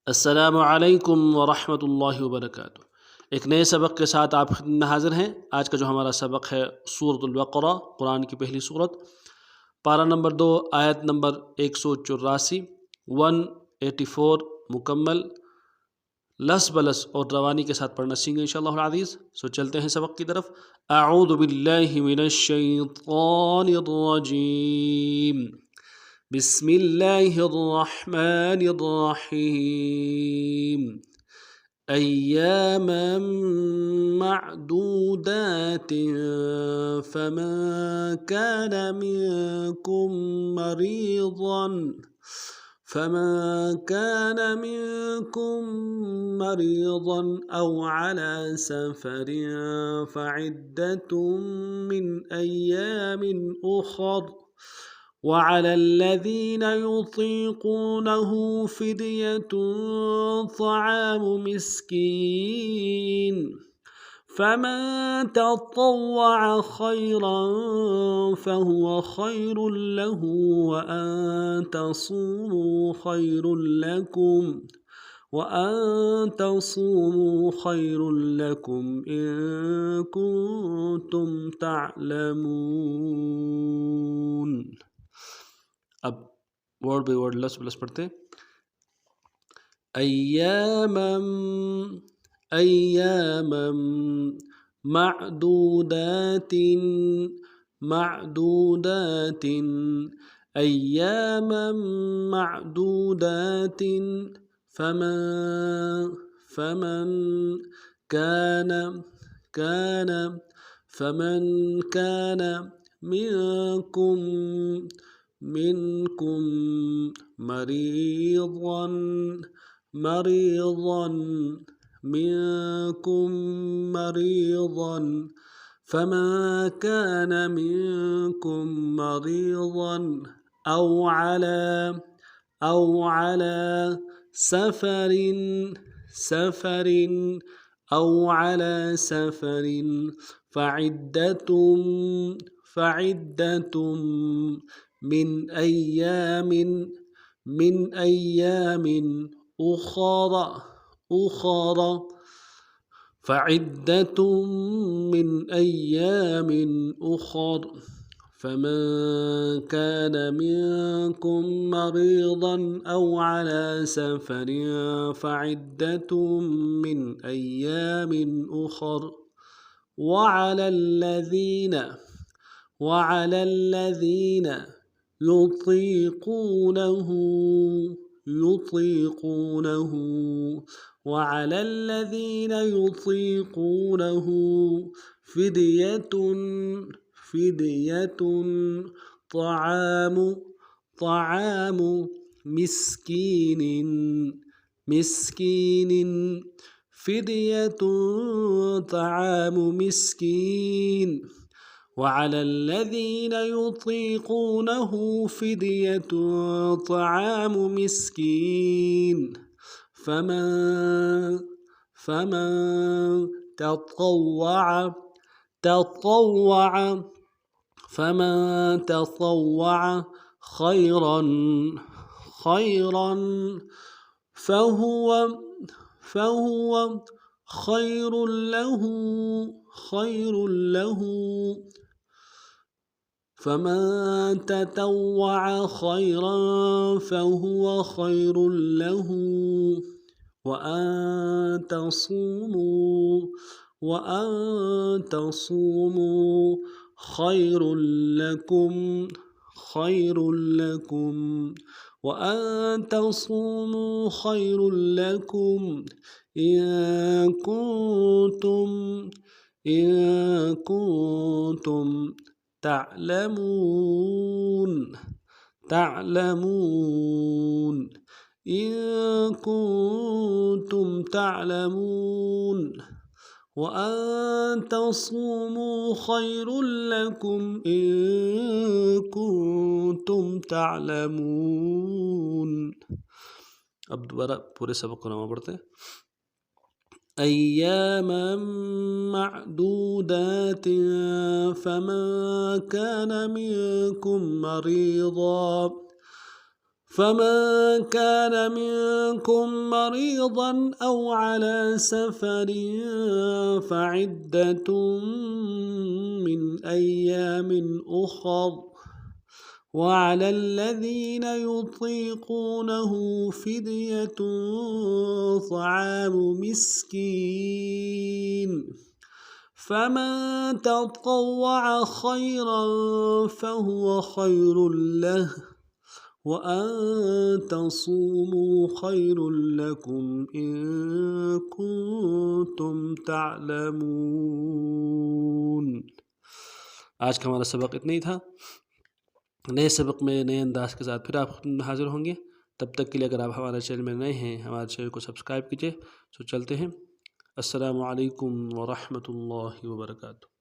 अस्सलामु अलैकुम वरहमतुल्लाहि वबरकातुहू। एक नए सबक के साथ आप खिदमत में हाजिर हैं। आज का जो हमारा सबक है सूरतुल बक़रा, कुरान की पहली सूरत, पारा नंबर 2, आयत नंबर 184, 184 मुकम्मल लस बलस और रवानी के साथ पढ़ना सीखेंगे इंशाअल्लाह अज़ीज़। सो चलते हैं सबक की तरफ। अऊज़ु बिल्लाहि मिनश शैतानिर रजीम, बिस्मिल्लाहिर रहमानिर रहीम। अय्यामन मअदूदातिन फमन कान मिनकुम मरीज़न أو على سفر فعدة من أيام أخر وعلى الذين يطيقونه فدية طعام مسكين فمن تطوع خيرا فهو خير له وأن تصوموا خير لكم إن كنتم تعلمون। अब वर्ड बाय वर्ड लस प्लस पढ़ते। अय्यामम अय्यामम मअदूदातिन मअदूदातिन अय्यामम मअदूदातिन फमन कान मिनकुम मरीज़न فمن كان منكم مريضا أو على سفر فعدة من أيام أخر فمن كان منكم مريضا أو على سفر فعدة من أيام أخر وعلى الذين يطيقونه فدية طعام مسكين وعلى الذين يطيقونه فدية طعام مسكين فمن تطوع خيرا فهو خير له فمن تطوع خيرا فهو خير له وأن تصوموا خير لكم إن كنتم تعلمون وأن تصوموا خير لكم إن كنتم تعلمون। अब दोबारा पूरे सबक को नामा पढ़ते हैं। أياما معدودات فمن كان منكم مريضا فمن كان منكم مريضا أو على سفر فعدة من أيام أخر وعلى الذين يطيقونه فدية طعام مسكين فمن تطوع خيرا فهو خير له وأن تصوموا خير لكم إن كنتم تعلمون। आज का हमारा सबक इतना ही था। नए सबक में नए अंदाज के साथ फिर आप हाजिर होंगे। तब तक के लिए अगर आप हमारे चैनल में नए हैं, हमारे चैनल को सब्सक्राइब कीजिए। तो चलते हैं। अस्सलामु अलैकुम व रहमतुल्लाहि व बरकातुहू।